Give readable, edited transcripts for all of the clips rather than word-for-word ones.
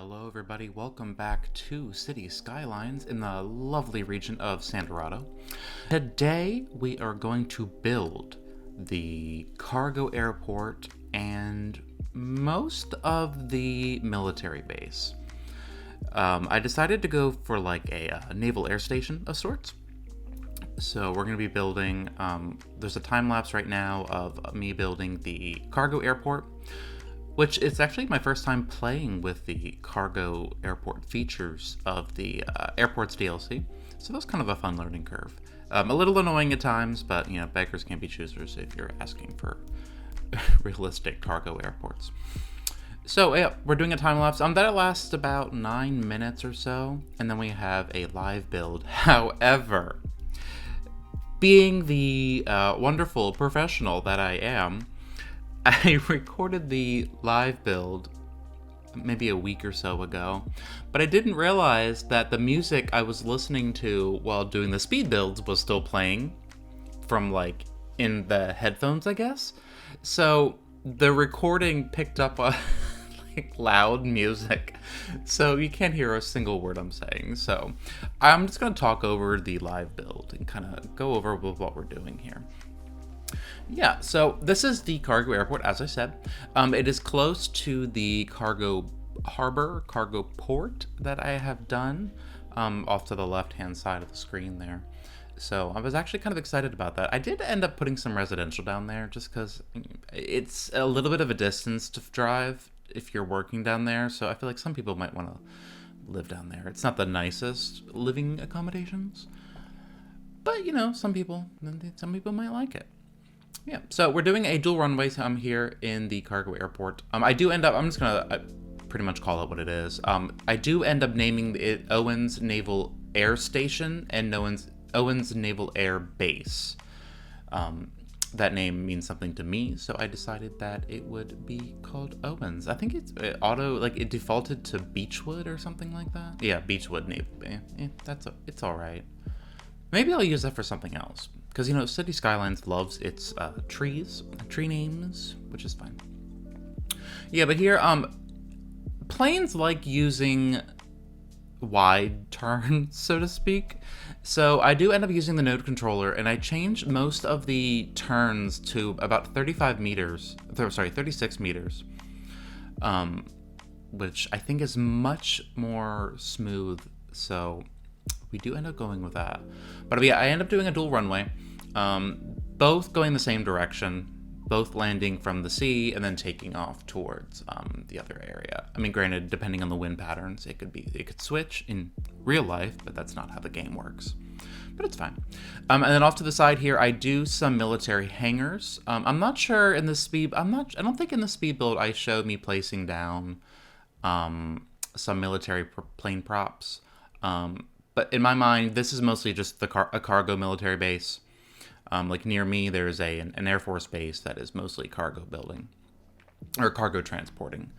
Hello everybody, welcome back to City Skylines in the lovely region of Santorado. Today we are going to build the cargo airport and most of the military base. I decided to go for like a naval air station of sorts. So we're going to be building, there's a time lapse right now of me building the cargo airport, which is actually my first time playing with the cargo airport features of the Airports DLC. So that was kind of a fun learning curve. A little annoying at times, but you know, beggars can't be choosers if you're asking for realistic cargo airports. So yeah, we're doing a time lapse. That lasts about 9 minutes or so, and then we have a live build. However, being the wonderful professional that I am, I recorded the live build maybe a week or so ago, but I didn't realize that the music I was listening to while doing the speed builds was still playing from like in the headphones, I guess. So the recording picked up a like loud music, so you can't hear a single word I'm saying. So I'm just going to talk over the live build and kind of go over with what we're doing here. Yeah, so this is the cargo airport, as I said. It is close to the cargo harbor, cargo port that I have done off to the left-hand side of the screen there. So I was actually kind of excited about that. I did end up putting some residential down there just because it's a little bit of a distance to drive if you're working down there. So I feel like some people might want to live down there. It's not the nicest living accommodations, but you know, some people might like it. Yeah, so we're doing a dual runway here in the cargo airport. I do end up, I'm just gonna pretty much call it what it is. I do end up naming it Owens Naval Air Station and Owens Naval Air Base. That name means something to me, so I decided that it would be called Owens. I think it's it defaulted to Beechwood or something like that. Yeah, Beechwood Naval Base. It's all right. Maybe I'll use that for something else. Because, you know, City Skylines loves its tree names, which is fine. Yeah, but here, planes like using wide turns, so to speak. So I do end up using the node controller, and I changed most of the turns to about 36 meters, which I think is much more smooth, so we do end up going with that. But yeah, I end up doing a dual runway, both going the same direction, both landing from the sea and then taking off towards the other area. I mean, granted, depending on the wind patterns, it could switch in real life, but that's not how the game works. But it's fine. And then off to the side here, I do some military hangars. I'm not sure in the speed. I don't think in the speed build I showed me placing down some military plane props. But in my mind, this is mostly just a cargo military base. Like near me, there's an Air Force base that is mostly cargo building or cargo transporting.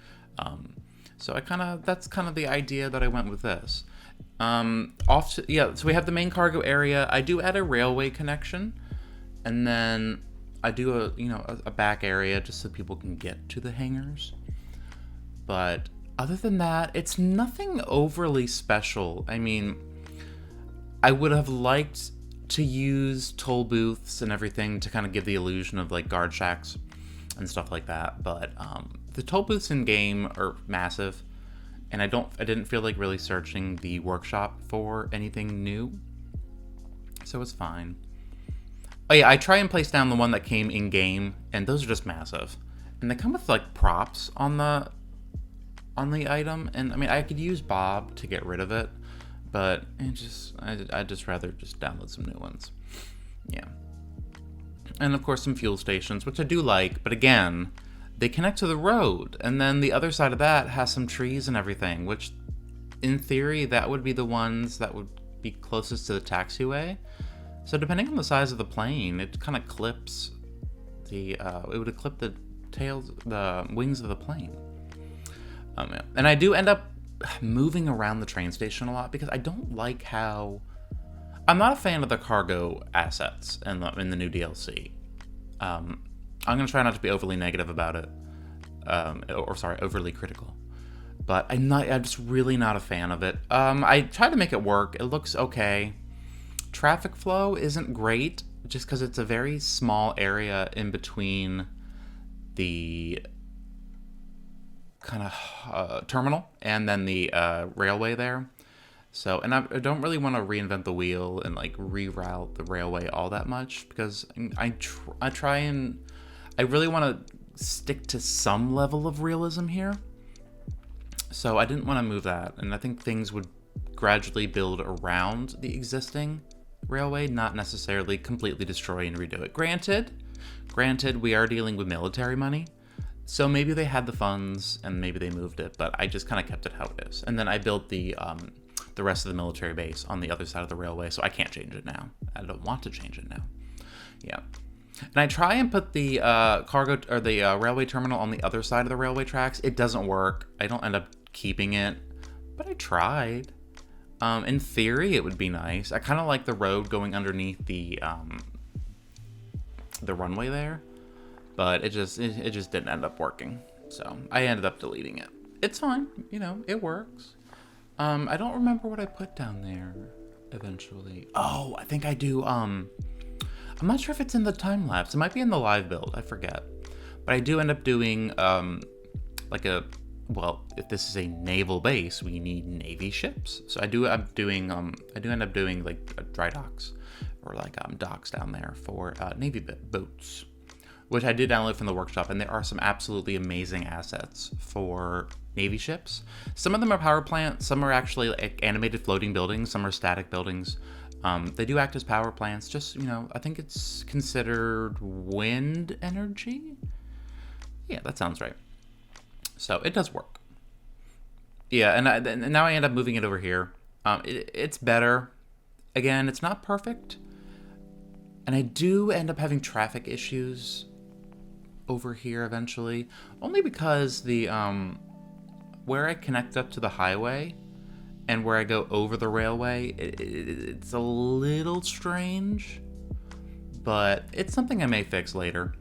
So that's kind of the idea that I went with this. So we have the main cargo area. I do add a railway connection, and then I do a back area just so people can get to the hangars. But other than that, it's nothing overly special. I mean, I would have liked to use toll booths and everything to kind of give the illusion of like guard shacks and stuff like that, but the toll booths in game are massive, and I didn't feel like really searching the workshop for anything new, so it's fine. Oh yeah, I try and place down the one that came in game, and those are just massive, and they come with like props on the item, and I mean, I could use Bob to get rid of it, but I'd just rather just download some new ones. Yeah. And of course some fuel stations, which I do like, but again, they connect to the road, and then the other side of that has some trees and everything, which in theory that would be the ones that would be closest to the taxiway. So depending on the size of the plane, it kind of clips it would clip the wings of the plane. And I do end up moving around the train station a lot because I don't like how... I'm not a fan of the cargo assets in the new DLC. I'm going to try not to be overly negative about it. Overly critical. but I'm just really not a fan of it. I tried to make it work. It looks okay. Traffic flow isn't great, just because it's a very small area in between the kind of terminal and then the railway there. So, and I don't really want to reinvent the wheel and like reroute the railway all that much, because I really want to stick to some level of realism here. So I didn't want to move that, and I think things would gradually build around the existing railway, not necessarily completely destroy and redo it. Granted, we are dealing with military money, so maybe they had the funds and maybe they moved it, but I just kind of kept it how it is. And then I built the rest of the military base on the other side of the railway, so I can't change it now. I don't want to change it now. Yeah. And I try and put the cargo or the railway terminal on the other side of the railway tracks. It doesn't work. I don't end up keeping it, but I tried. In theory, it would be nice. I kind of like the road going underneath the runway there, but it just didn't end up working. So I ended up deleting it. It's fine, it works. I don't remember what I put down there eventually. Oh, I think I do. I'm not sure if it's in the time lapse. It might be in the live build. I forget. But I do end up doing if this is a naval base, we need Navy ships. So I do end up doing like dry docks or like docks down there for Navy boats, which I did download from the workshop, and there are some absolutely amazing assets for Navy ships. Some of them are power plants, some are actually like animated floating buildings, some are static buildings. They do act as power plants, just, I think it's considered wind energy? Yeah, that sounds right. So it does work. Yeah, and now I end up moving it over here. It's better. Again, it's not perfect. And I do end up having traffic issues over here eventually, only because the where I connect up to the highway and where I go over the railway, it's a little strange, but it's something I may fix later,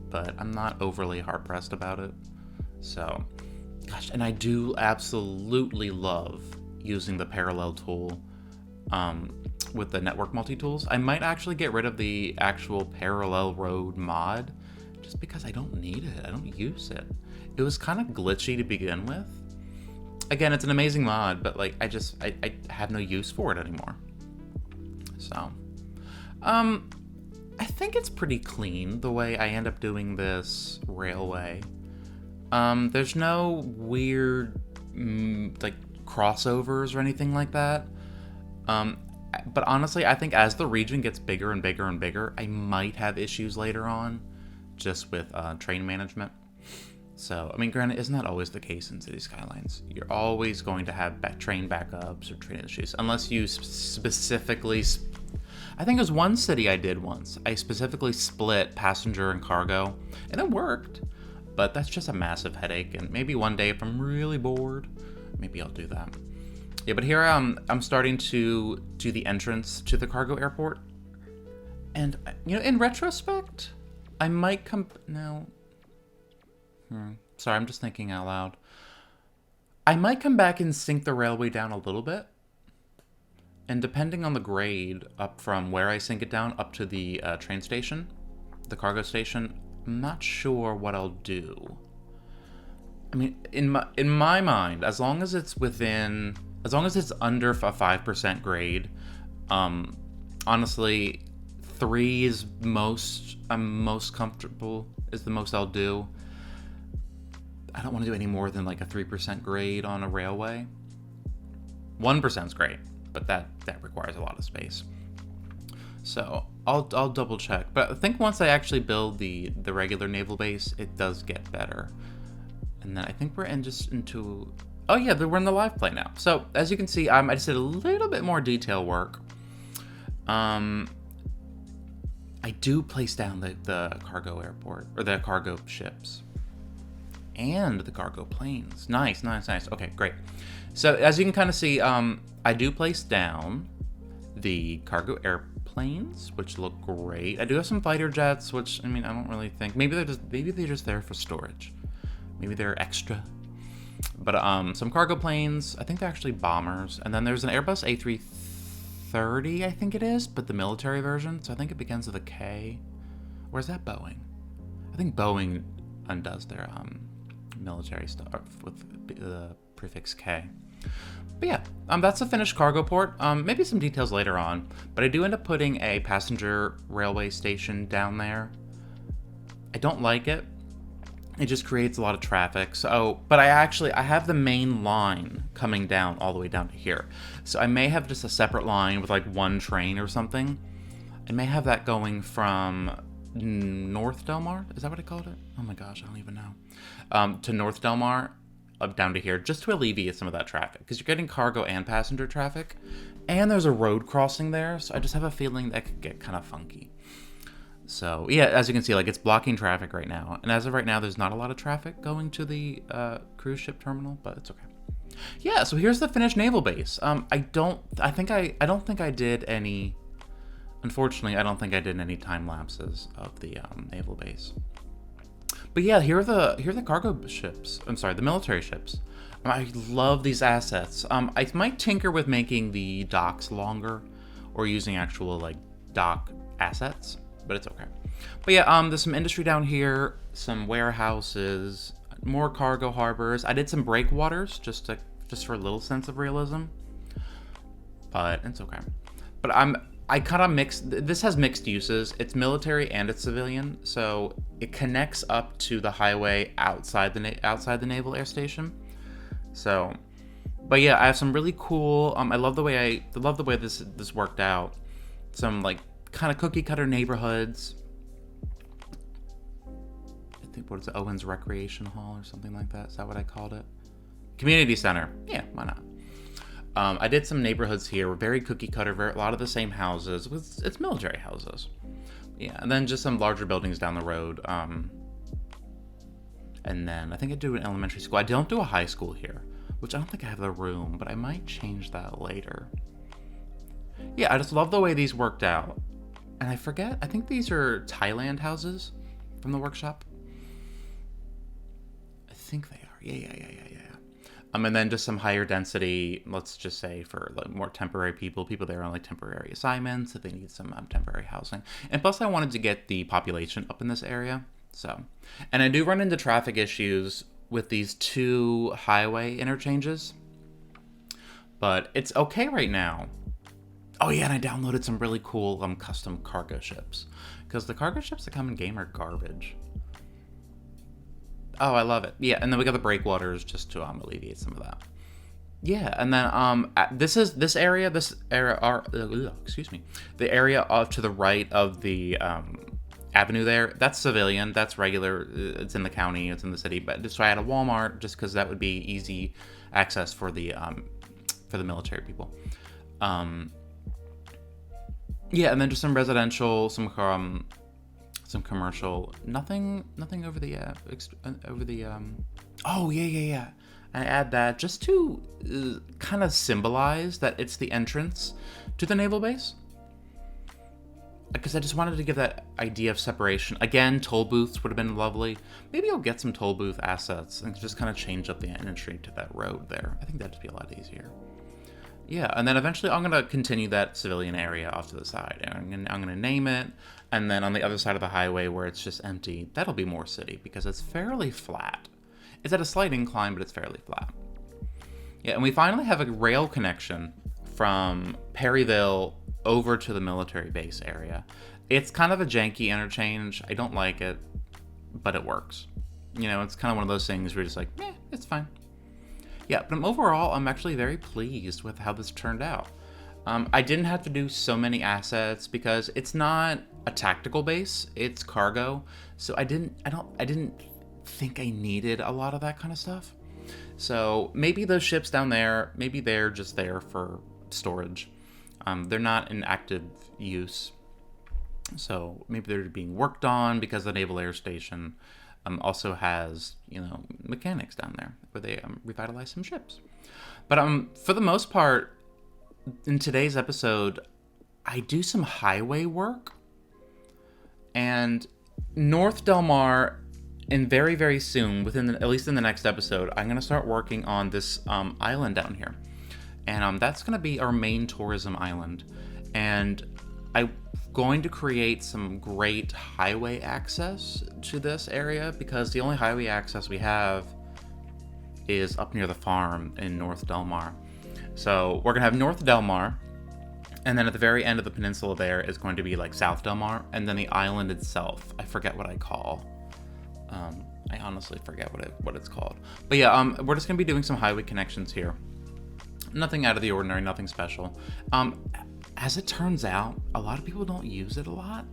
but I'm not overly hard pressed about it. So, gosh, and I do absolutely love using the parallel tool with the network multi-tools. I might actually get rid of the actual parallel road mod just because I don't need it. I don't use it. It was kind of glitchy to begin with. Again, it's an amazing mod, but like I have no use for it anymore. So, I think it's pretty clean the way I end up doing this railway. There's no weird like crossovers or anything like that. But honestly, I think as the region gets bigger and bigger and bigger, I might have issues later on just with train management. So, I mean, granted, isn't that always the case in City Skylines? You're always going to have train backups or train issues, unless you specifically... I think it was one city I did once. I specifically split passenger and cargo, and it worked. But that's just a massive headache, and maybe one day if I'm really bored, maybe I'll do that. Yeah, but here I'm starting to do the entrance to the cargo airport. And, in retrospect, I might come... No... Sorry, I'm just thinking out loud. I might come back and sink the railway down a little bit. And depending on the grade, up from where I sink it down up to the train station, the cargo station, I'm not sure what I'll do. I mean, in my mind, as long as it's under a 5% grade, honestly, 3 is I'm most comfortable, is the most I'll do. I don't want to do any more than like a 3% grade on a railway. 1% is great, but that requires a lot of space. So I'll double check. But I think once I actually build the regular naval base, it does get better. And then I think we're into... Oh yeah, we're in the live play now. So as you can see, I just did a little bit more detail work. I do place down the cargo airport, or the cargo ships. And the cargo planes. Nice. Okay, great. So as you can kind of see, I do place down the cargo airplanes, which look great. I do have some fighter jets, which, I mean, I don't really think... Maybe they're just there for storage. Maybe they're extra. But some cargo planes. I think they're actually bombers. And then there's an Airbus A330, I think it is, but the military version. So I think it begins with a K. Or is that Boeing? I think Boeing undoes their military stuff with the prefix K. But yeah, that's a finished cargo port. Maybe some details later on, but I do end up putting a passenger railway station down there. I don't like it. It just creates a lot of traffic. So, but I have the main line coming down all the way down to here. So I may have just a separate line with like one train or something. I may have that going from North Delmar. Is that what I called it? Oh my gosh, I don't even know. To North Delmar, up down to here, just to alleviate some of that traffic, because you're getting cargo and passenger traffic, and there's a road crossing there, so I just have a feeling that could get kind of funky. So yeah, as you can see, like, it's blocking traffic right now, and as of right now, there's not a lot of traffic going to the cruise ship terminal, but it's okay. Yeah, so here's the finished naval base. Unfortunately, I don't think I did any time lapses of the naval base. But yeah, here are the cargo ships. I'm sorry, the military ships. I love these assets. I might tinker with making the docks longer, or using actual like dock assets, but it's okay. But yeah, there's some industry down here, some warehouses, more cargo harbors. I did some breakwaters just for a little sense of realism, but it's okay. But I kind of mixed. This has mixed uses. It's military and it's civilian, so it connects up to the highway outside the Naval Air Station. So, but yeah, I have some really cool. I love the way this worked out. Some like kind of cookie cutter neighborhoods. I think, what is it, Owens Recreation Hall or something like that? Is that what I called it? Community center. Yeah, why not? I did some neighborhoods here, very cookie cutter, a lot of the same houses. It's military houses. Yeah, and then just some larger buildings down the road. And then I think I do an elementary school. I don't do a high school here, which I don't think I have the room, but I might change that later. Yeah, I just love the way these worked out. And I think these are Thailand houses from the workshop. I think they are. Yeah. And then just some higher density, let's just say, for like more temporary people there on like temporary assignments, if they need some temporary housing. And plus I wanted to get the population up in this area. So, and I do run into traffic issues with these two highway interchanges, but it's okay right now. Oh yeah, and I downloaded some really cool custom cargo ships, because the cargo ships that come in game are garbage. Oh, I love it. Yeah, and then we got the breakwaters just to alleviate some of that. Yeah, and then the area off to the right of the avenue there, that's civilian, that's regular, it's in the county, it's in the city, but just so I had a Walmart just because that would be easy access for the military people. Yeah, and then just some residential, some commercial, nothing over the oh yeah. I add that just to kind of symbolize that it's the entrance to the naval base, because I just wanted to give that idea of separation. Again, toll booths would have been lovely. Maybe I'll get some toll booth assets and just kind of change up the entry to that road there. I think that'd just be a lot easier. Yeah, and then eventually I'm gonna continue that civilian area off to the side, and I'm gonna name it. And then on the other side of the highway where it's just empty, that'll be more city, because it's fairly flat. It's at a slight incline, but it's fairly flat. Yeah, and we finally have a rail connection from Perryville over to the military base area. It's kind of a janky interchange. I don't like it, but it works. You know, it's kind of one of those things where you're just like, it's fine. Yeah, but overall, I'm actually very pleased with how this turned out. I didn't have to do so many assets because it's not a tactical base, it's cargo. So I didn't think I needed a lot of that kind of stuff. So maybe those ships down there, maybe they're just there for storage. They're not in active use. So maybe they're being worked on because the Naval Air Station also has, mechanics down there where they revitalize some ships. But for the most part, in today's episode, I do some highway work. And North Delmar and very, very soon, at least in the next episode, I'm going to start working on this island down here. And that's going to be our main tourism island. And I'm going to create some great highway access to this area, because the only highway access we have is up near the farm in North Delmar. So we're going to have North Delmar, and then at the very end of the peninsula there is going to be like South Delmar, and then the island itself, I forget what I call. I honestly forget what it's called. But yeah, we're just going to be doing some highway connections here. Nothing out of the ordinary, nothing special. As it turns out, a lot of people don't use it a lot.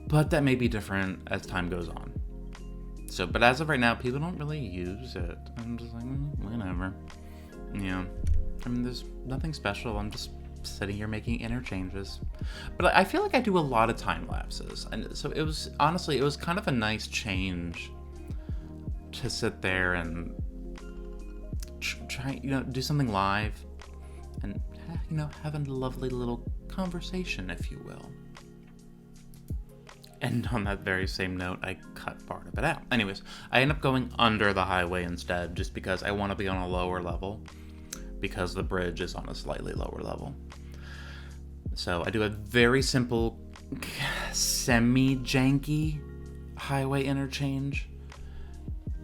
But that may be different as time goes on. So, but as of right now, people don't really use it. I'm just like, whatever. Yeah. I mean, there's nothing special. I'm just sitting here making interchanges. But I feel like I do a lot of time lapses. And so it was kind of a nice change to sit there and try, do something live and, have a lovely little conversation, if you will. And on that very same note, I cut part of it out. Anyways, I end up going under the highway instead, just because I want to be on a lower level, because the bridge is on a slightly lower level. So I do a very simple, semi-janky highway interchange.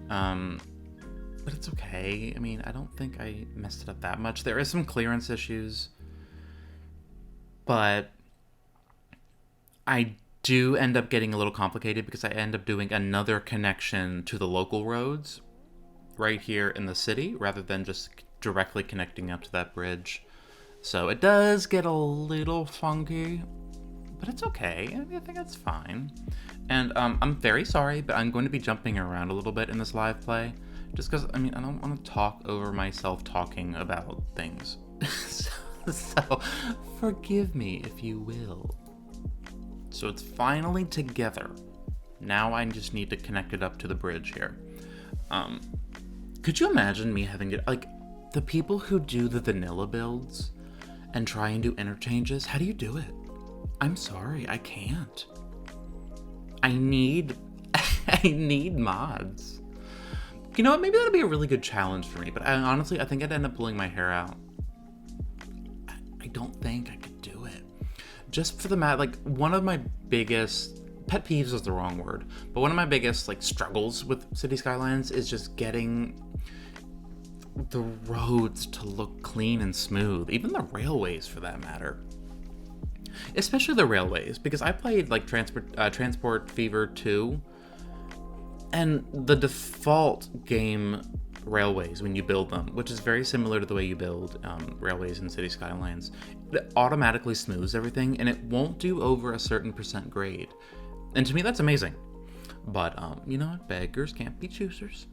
But it's okay. I mean, I don't think I messed it up that much. There is some clearance issues, but I do end up getting a little complicated because I end up doing another connection to the local roads right here in the city, rather than just directly connecting up to that bridge. So it does get a little funky, but it's okay. I think that's fine. And I'm very sorry, but I'm going to be jumping around a little bit in this live play, just because, I don't want to talk over myself talking about things. so forgive me, if you will. So it's finally together. Now I just need to connect it up to the bridge here. Could you imagine me having to, the people who do the vanilla builds and try and do interchanges, how do you do it? I'm sorry, I can't. I need mods. You know what, maybe that'd be a really good challenge for me, but honestly, I think I'd end up pulling my hair out. I don't think I could do it. Just for the one of my biggest, pet peeves is the wrong word, but one of my biggest, struggles with City Skylines is just getting the roads to look clean and smooth, even the railways for that matter. Especially the railways, because I played Transport Fever 2, and the default game railways when you build them, which is very similar to the way you build railways in City Skylines, it automatically smooths everything, and it won't do over a certain % grade. And to me, that's amazing. But you know what? Beggars can't be choosers.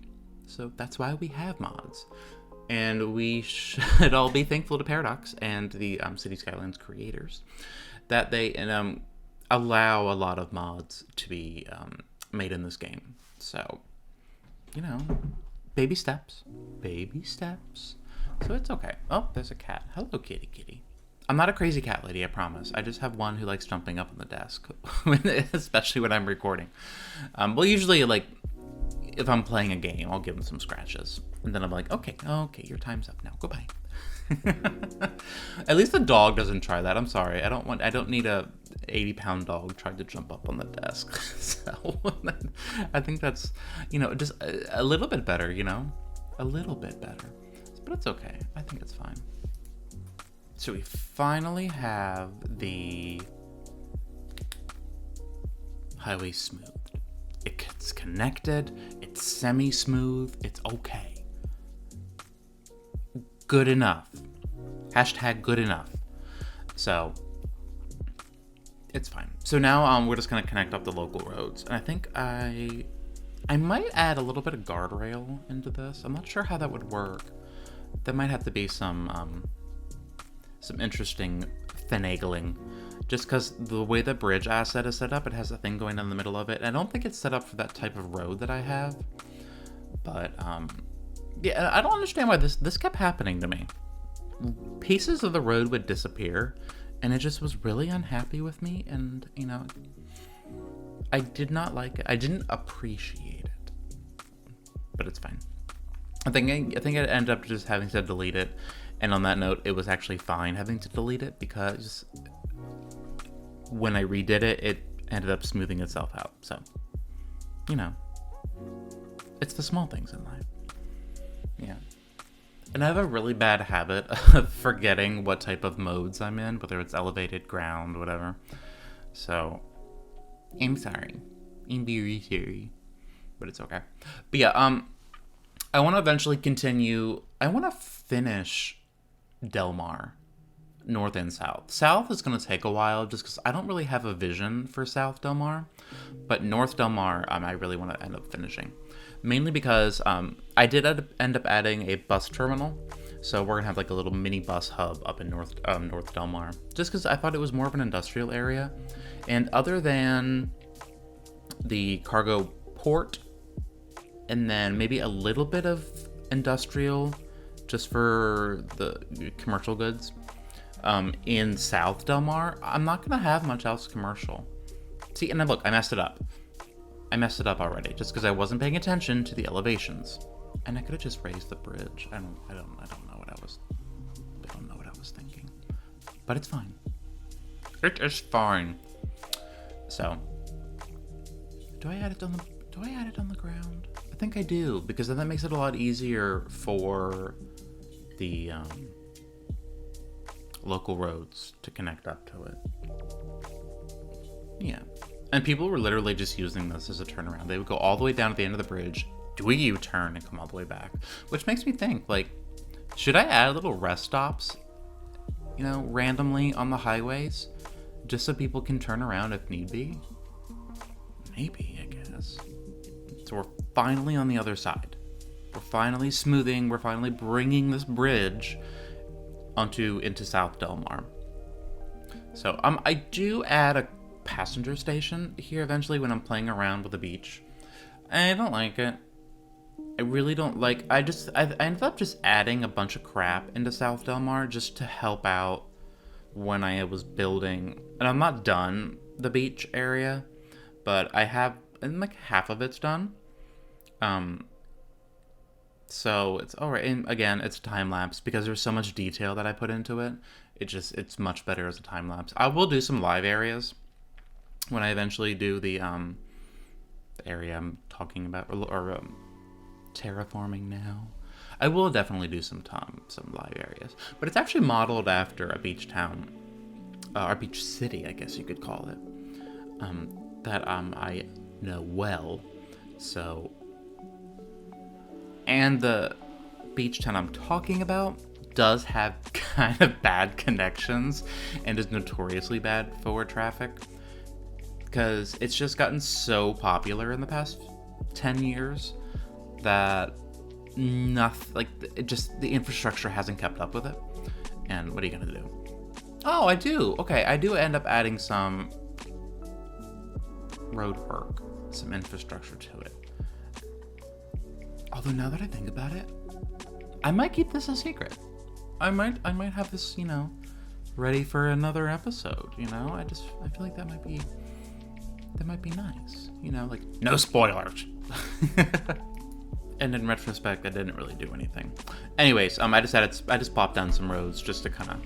So that's why we have mods. And we should all be thankful to Paradox and the City Skylines creators that they allow a lot of mods to be made in this game. So, baby steps. Baby steps. So it's okay. Oh, there's a cat. Hello, kitty kitty. I'm not a crazy cat lady, I promise. I just have one who likes jumping up on the desk, especially when I'm recording. Well, usually, if I'm playing a game, I'll give him some scratches. And then I'm like, okay, your time's up now. Goodbye. At least the dog doesn't try that. I'm sorry. I don't need a 80-pound dog trying to jump up on the desk. So I think that's, just a little bit better, a little bit better. But it's okay. I think it's fine. So we finally have the highway smoothed. It's connected. It's semi-smooth. It's okay. Good enough. Hashtag good enough. So it's fine. So now we're just gonna connect up the local roads, and I think I might add a little bit of guardrail into this. I'm not sure how that would work. There might have to be some interesting finagling, just because the way the bridge asset is set up, it has a thing going down the middle of it. I don't think it's set up for that type of road that I have, but yeah, I don't understand why this kept happening to me. Pieces of the road would disappear, and it just was really unhappy with me, and I did not like it. I didn't appreciate it. But it's fine. I think I ended up just having to delete it. And on that note, it was actually fine having to delete it because when I redid it, it ended up smoothing itself out. So, you know, it's the small things in life. Yeah. And I have a really bad habit of forgetting what type of modes I'm in, whether it's elevated, ground, whatever. So, I'm sorry. I'm very sorry. But it's okay. But yeah, I want to eventually continue. I want to finish Del Mar, north and south. South is going to take a while just because I don't really have a vision for South Del Mar. But North Del Mar, I really want to end up finishing. Mainly because I did end up adding a bus terminal. So we're going to have like a little mini bus hub up in North Del Mar. Just because I thought it was more of an industrial area. And other than the cargo port, and then maybe a little bit of industrial just for the commercial goods, in South Del Mar, I'm not going to have much else commercial. See, and then look, I messed it up. I messed it up already just because I wasn't paying attention to the elevations, and I could have just raised the bridge. I don't know what I was thinking, but it's fine. It is fine. So, do I add it on the ground? I think I do, because then that makes it a lot easier for the local roads to connect up to it. Yeah. And people were literally just using this as a turnaround. They would go all the way down at the end of the bridge, do a U-turn, and come all the way back. Which makes me think, like, should I add little rest stops, randomly on the highways? Just so people can turn around if need be? Maybe, I guess. So we're finally on the other side. We're finally smoothing, we're finally bringing this bridge into South Del Mar. So, I do add a passenger station here eventually when I'm playing around with the beach. I don't like it. I really don't like. I ended up just adding a bunch of crap into South Del Mar just to help out when I was building. And I'm not done the beach area, but I have, and like half of it's done. So it's alright. And again, it's time lapse because there's so much detail that I put into it. It's much better as a time lapse. I will do some live areas when I eventually do the area I'm talking about, or terraforming now. I will definitely do some live areas, but it's actually modeled after a beach town, or beach city, I guess you could call it, that I know well. So, and the beach town I'm talking about does have kind of bad connections and is notoriously bad for traffic, because it's just gotten so popular in the past 10 years that the infrastructure hasn't kept up with it. And what are you gonna do? Oh, I do. Okay, I do end up adding some road work, some infrastructure to it. Although now that I think about it, I might keep this a secret. I might have this, ready for another episode. I feel like that might be nice. Like no spoilers. And in retrospect, I didn't really do anything. Anyways, I just popped down some roads just to kind of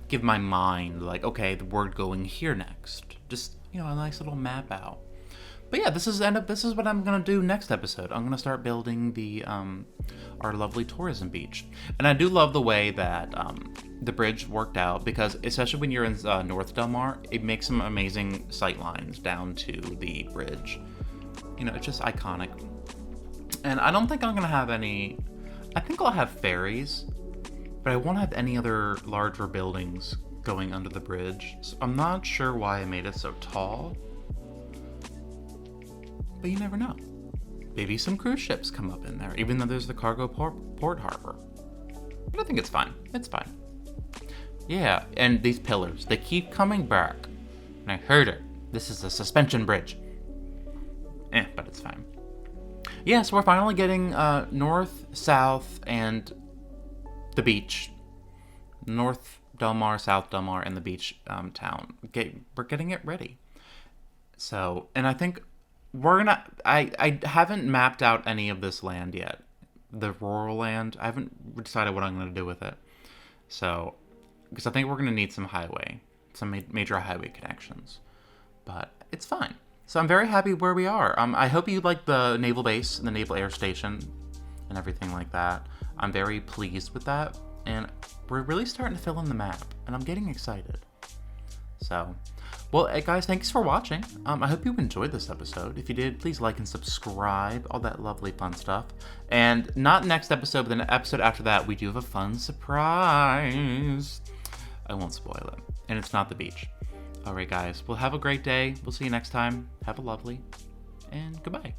give my mind like, okay, we're going here next. Just a nice little map out. But yeah, this is what I'm gonna do next episode. I'm gonna start building the our lovely tourism beach, and I do love the way that the bridge worked out, because especially when you're in North Del Mar, it makes some amazing sight lines down to the bridge. It's just iconic. And I don't think I'm gonna have any. I think I'll have ferries, but I won't have any other larger buildings going under the bridge. So I'm not sure why I made it so tall. But you never know. Maybe some cruise ships come up in there, even though there's the cargo port harbor. But I think it's fine. It's fine. Yeah, and these pillars, they keep coming back. And I heard it. This is a suspension bridge. But it's fine. Yeah, so we're finally getting north, south, and the beach. North Del Mar, South Del Mar, and the beach town. We're getting it ready. So, and I think I haven't mapped out any of this land yet. The rural land, I haven't decided what I'm going to do with it. So, because I think we're going to need some highway, some major highway connections. But it's fine. So I'm very happy where we are. I hope you like the naval base and the Naval Air Station and everything like that. I'm very pleased with that. And we're really starting to fill in the map. And I'm getting excited. So, well, guys, thanks for watching. I hope you enjoyed this episode. If you did, please like and subscribe. All that lovely fun stuff. And not next episode, but the episode after that, we do have a fun surprise. I won't spoil it. And it's not the beach. All right, guys. Well, have a great day. We'll see you next time. Have a lovely, and goodbye.